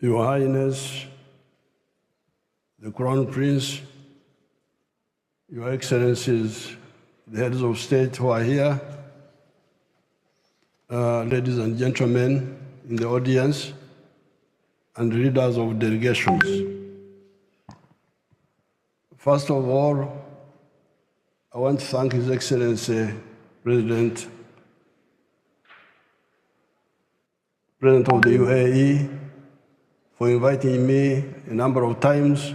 Your Highness, the Crown Prince, Your Excellencies, the heads of state who are here, ladies and gentlemen in the audience, and leaders of delegations. First of all, I want to thank His Excellency, President of the UAE, for inviting me a number of times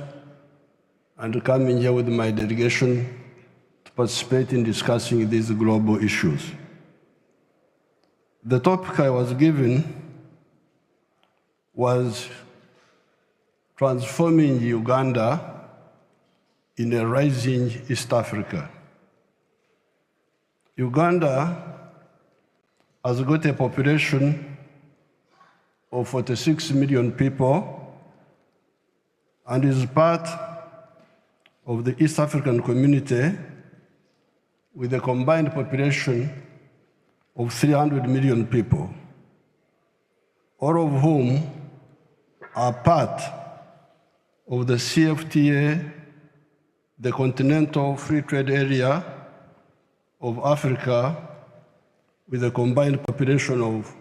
and coming here with my delegation to participate in discussing these global issues. The topic I was given was transforming Uganda in a rising East Africa. Uganda has got a population of 46 million people and is part of the East African community with a combined population of 300 million people, all of whom are part of the CFTA, the Continental Free Trade Area of Africa, with a combined population of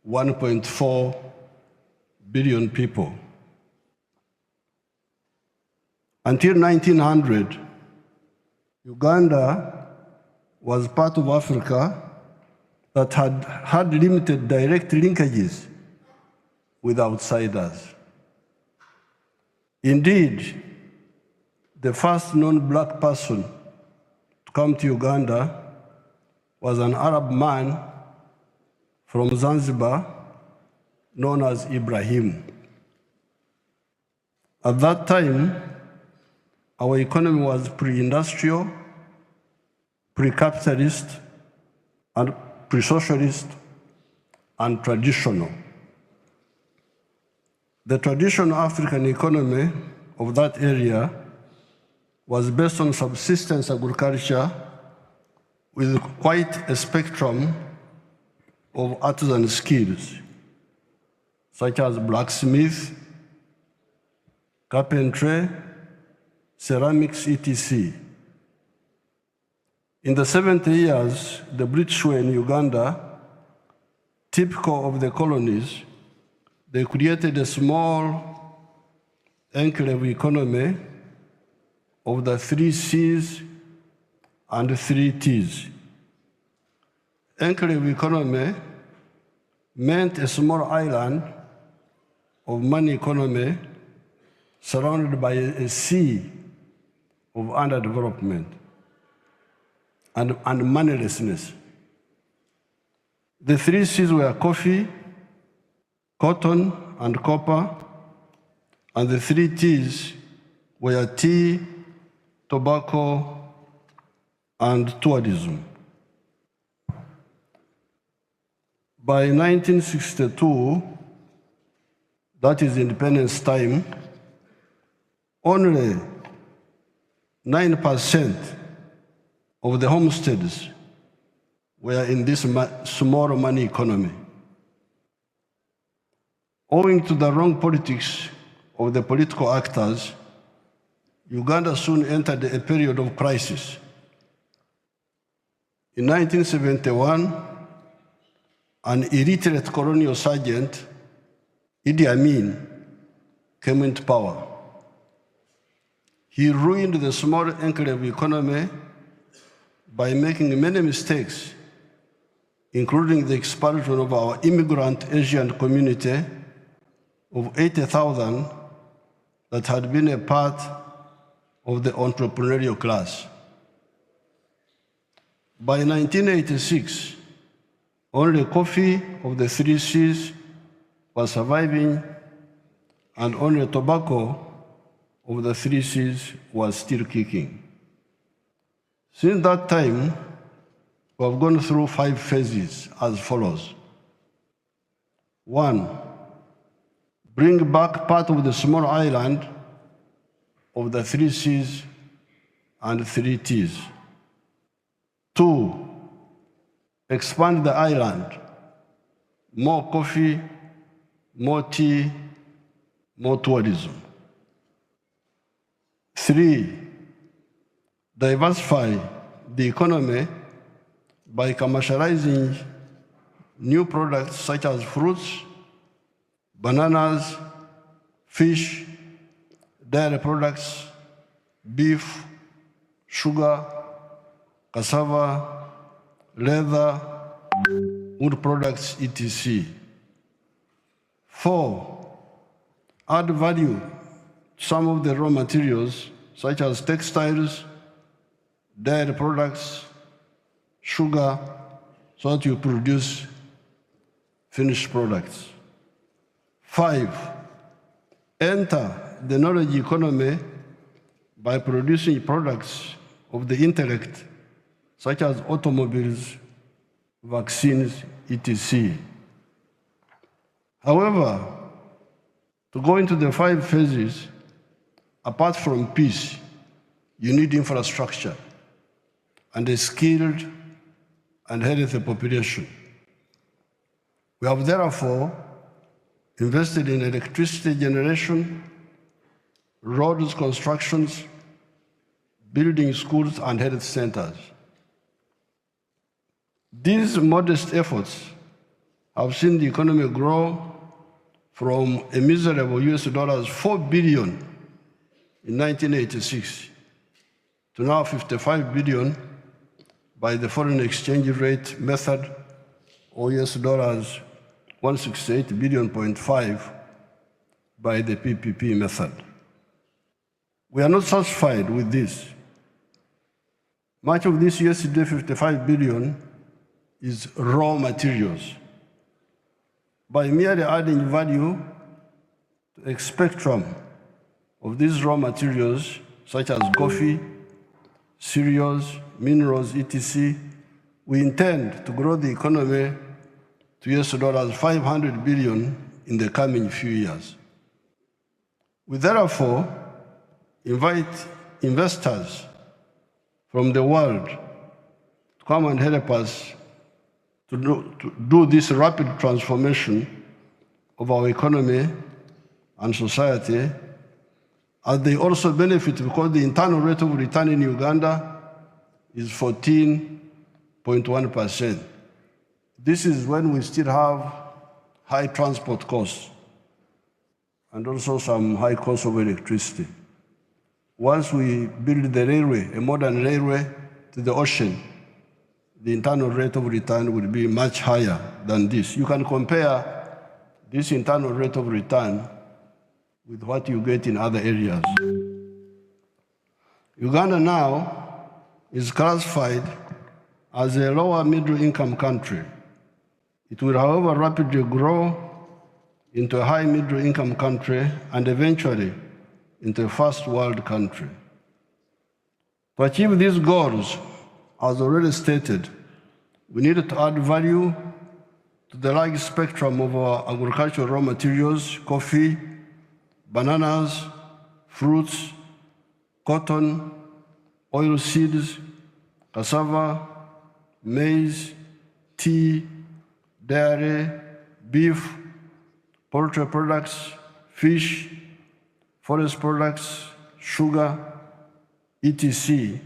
1.4 billion people. Until 1900, Uganda was part of Africa that had limited direct linkages with outsiders. Indeed, the first non-black person to come to Uganda was an Arab man from Zanzibar, known as Ibrahim. At that time, our economy was pre-industrial, pre-capitalist, and pre-socialist, and traditional. The traditional African economy of that area was based on subsistence agriculture with quite a spectrum of artisan skills, such as blacksmith, carpentry, ceramics, etc. In the 70 years, the British were in Uganda, typical of the colonies. They created a small enclave economy of the 3 C's and 3 T's. Enclave economy meant a small island of money economy surrounded by a sea of underdevelopment and moneylessness. The 3 C's were coffee, cotton, and copper, and the 3 T's were tea, tobacco, and tourism. By 1962, that is independence time, only 9% of the homesteads were in this small money economy. Owing to the wrong politics of the political actors, Uganda soon entered a period of crisis. In 1971, an illiterate colonial sergeant, Idi Amin, came into power. He ruined the small enclave economy by making many mistakes, including the expulsion of our immigrant Asian community of 80,000 that had been a part of the entrepreneurial class. By 1986, only coffee of the 3 C's was surviving, and only tobacco of the 3 C's was still kicking. Since that time, we have gone through 5 phases as follows. 1, bring back part of the small island of the 3 C's and 3 T's. 2, expand the island, more coffee, more tea, more tourism. 3, diversify the economy by commercializing new products such as fruits, bananas, fish, dairy products, beef, sugar, cassava, leather, wood products, etc. 4, add value to some of the raw materials such as textiles, dairy products, sugar, so that you produce finished products. 5, enter the knowledge economy by producing products of the intellect, such as automobiles, vaccines, etc. However, to go into the 5 phases, apart from peace, you need infrastructure and a skilled and healthy population. We have therefore invested in electricity generation, roads constructions, building schools and health centers. These modest efforts have seen the economy grow from a miserable $4 billion in 1986 to now $55 billion by the foreign exchange rate method, or $168.5 billion by the PPP method. We are not satisfied with this. Much of this $55 billion is raw materials. By merely adding value to a spectrum of these raw materials, such as coffee, cereals, minerals, etc., we intend to grow the economy to $500 billion in the coming few years. We therefore invite investors from the world to come and help us to do this rapid transformation of our economy and society, as they also benefit because the internal rate of return in Uganda is 14.1%. This is when we still have high transport costs and also some high cost of electricity. Once we build the railway, a modern railway to the ocean, the internal rate of return will be much higher than this. You can compare this internal rate of return with what you get in other areas. Uganda now is classified as a lower middle income country. It will, however, rapidly grow into a high middle income country and eventually into a first world country. To achieve these goals, as already stated, we need to add value to the large spectrum of our agricultural raw materials: coffee, bananas, fruits, cotton, oil seeds, cassava, maize, tea, dairy, beef, poultry products, fish, forest products, sugar, etc.,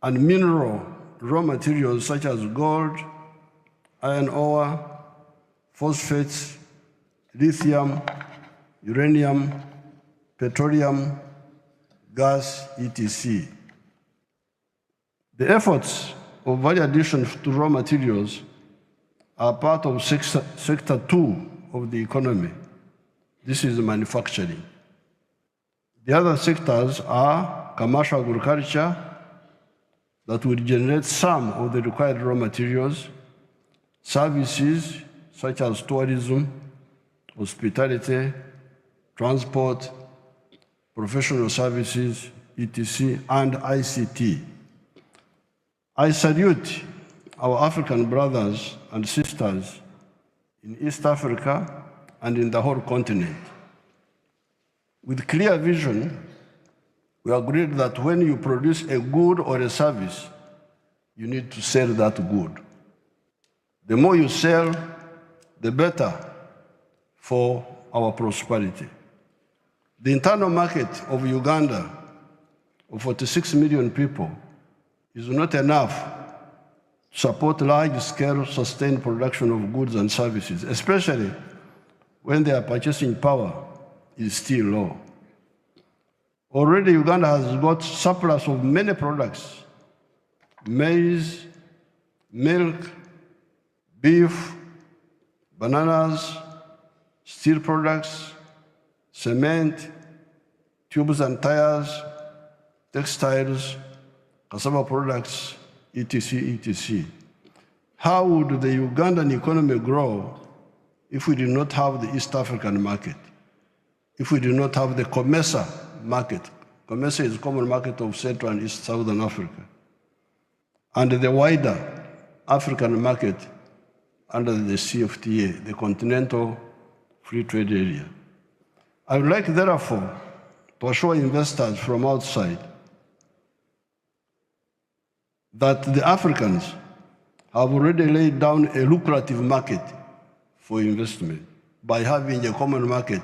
and mineral raw materials such as gold, iron ore, phosphates, lithium, uranium, petroleum, gas, etc. The efforts of value addition to raw materials are part of sector 2 of the economy. This is manufacturing. The other sectors are commercial agriculture, that will generate some of the required raw materials, services such as tourism, hospitality, transport, professional services, etc., and ICT. I salute our African brothers and sisters in East Africa and in the whole continent. With clear vision, we agreed that when you produce a good or a service, you need to sell that good. The more you sell, the better for our prosperity. The internal market of Uganda, of 46 million people, is not enough to support large-scale sustained production of goods and services, especially when their purchasing power is still low. Already, Uganda has got surplus of many products: maize, milk, beef, bananas, steel products, cement, tubes and tires, textiles, cassava products, etc., etc. How would the Ugandan economy grow if we did not have the East African market? If we did not have the COMESA market? COMESA is the common market of Central and East Southern Africa, and the wider African market under the CFTA, the Continental Free Trade Area. I would like, therefore, to assure investors from outside that the Africans have already laid down a lucrative market for investment by having a common market,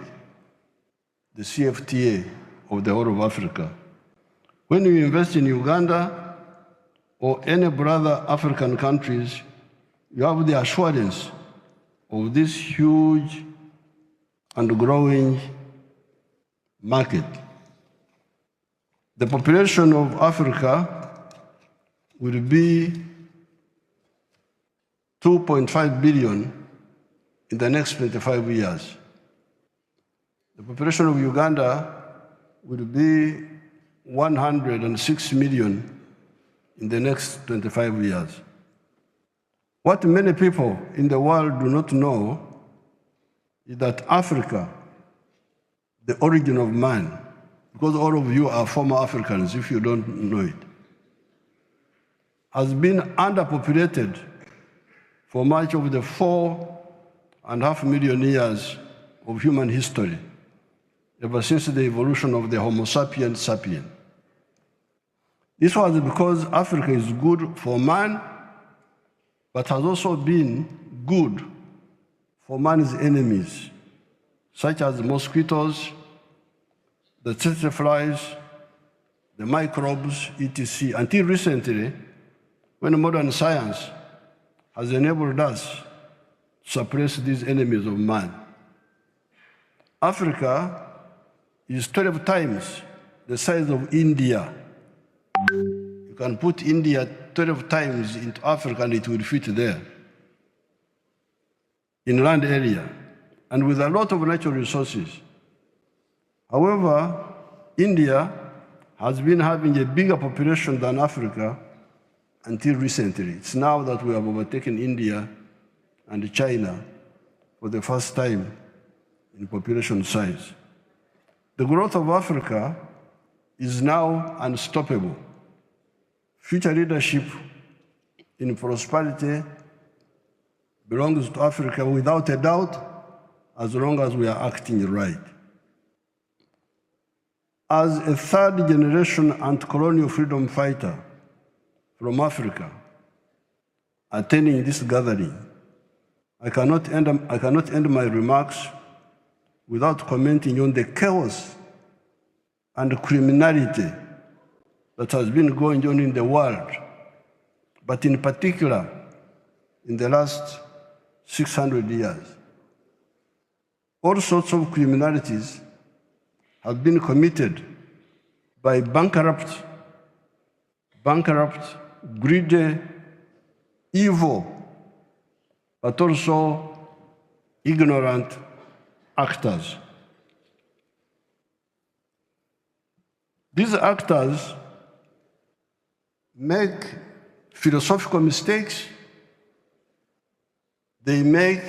the CFTA of the whole of Africa. When you invest in Uganda or any brother African countries, you have the assurance of this huge and growing market. The population of Africa will be 2.5 billion in the next 25 years. The population of Uganda will be 106 million in the next 25 years. What many people in the world do not know is that Africa, the origin of man, because all of you are former Africans if you don't know it, has been underpopulated for much of the 4.5 million years of human history, ever since the evolution of the Homo sapiens sapien. This was because Africa is good for man, but has also been good for man's enemies, such as mosquitoes, the tsetse flies, the microbes, etc., until recently, when modern science has enabled us to suppress these enemies of man. Africa is 12 times the size of India. You can put India 12 times into Africa and it will fit there, in land area, and with a lot of natural resources. However, India has been having a bigger population than Africa until recently. It's now that we have overtaken India and China for the first time in population size. The growth of Africa is now unstoppable. Future leadership in prosperity belongs to Africa without a doubt, as long as we are acting right. As a third-generation anti-colonial freedom fighter from Africa attending this gathering, I cannot end my remarks without commenting on the chaos and criminality that has been going on in the world, but in particular in the last 600 years. All sorts of criminalities have been committed by bankrupt, greedy, evil, but also ignorant actors. These actors make philosophical mistakes, they make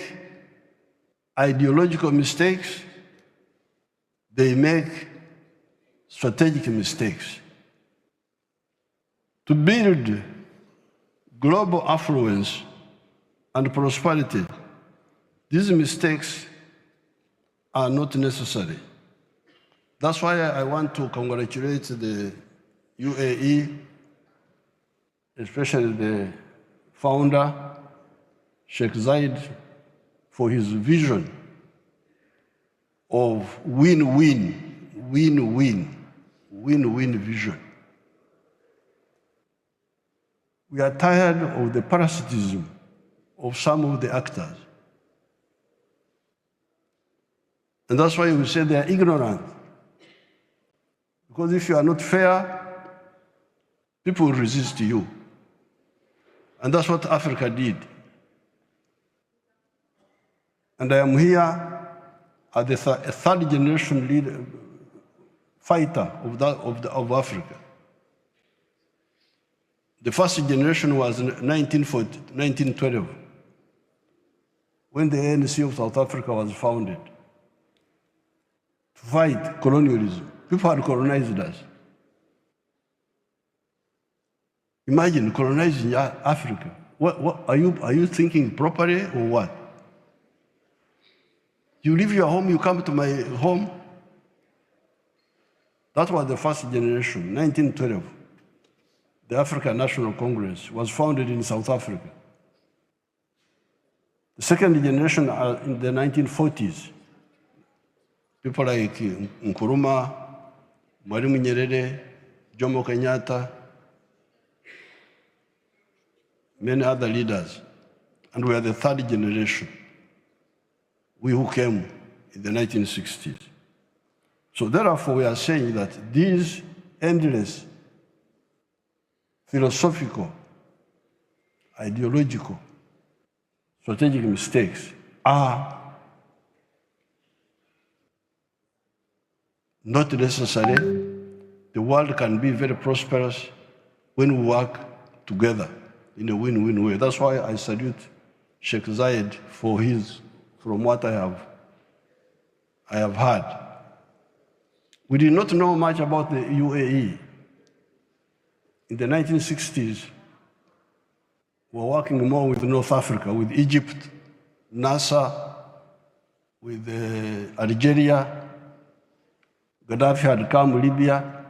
ideological mistakes, they make strategic mistakes. To build global affluence and prosperity, these mistakes are not necessary. That's why I want to congratulate the UAE, especially the founder, Sheikh Zayed, for his vision of win-win win-win vision. We are tired of the parasitism of some of the actors. And that's why we say they are ignorant. Because if you are not fair, people will resist you. And that's what Africa did. And I am here as a third generation leader, fighter of Africa. The first generation was in 1912, when the ANC of South Africa was founded, to fight colonialism. People had colonized us. Imagine colonizing Africa. What are you thinking properly or what? You leave your home, you come to my home. That was the first generation, 1912. The African National Congress was founded in South Africa. The second generation are in the 1940s. People like Nkrumah, Mwalimu Nyerere, Jomo Kenyatta, many other leaders. And we are the third generation, we who came in the 1960s. So therefore, we are saying that these endless philosophical, ideological, strategic mistakes are not necessary. The world can be very prosperous when we work together in a win-win way. That's why I salute Sheikh Zayed for from what I have heard. We did not know much about the UAE. In the 1960s, we were working more with North Africa, with Egypt, Nasser, with Algeria. Gaddafi had come Libya.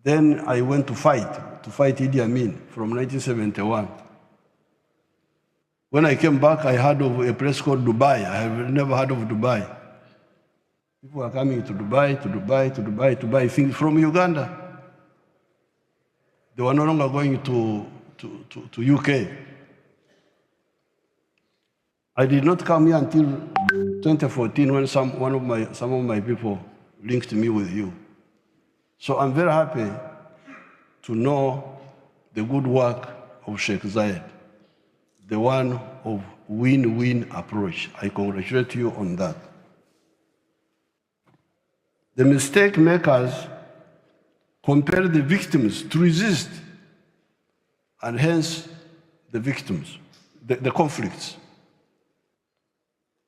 Then I went to fight Idi Amin from 1971. When I came back, I heard of a place called Dubai. I have never heard of Dubai. People are coming to Dubai, to buy things from Uganda. They were no longer going to UK. I did not come here until 2014 when some of my people linked me with you. So I'm very happy to know the good work of Sheikh Zayed, the one of win-win approach. I congratulate you on that. The mistake makers compare the victims to resist, and hence the victims, the conflicts.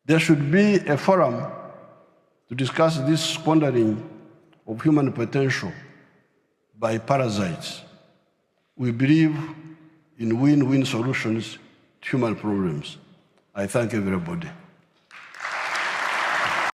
There should be a forum to discuss this squandering of human potential by parasites. We believe in win-win solutions to human problems. I thank everybody.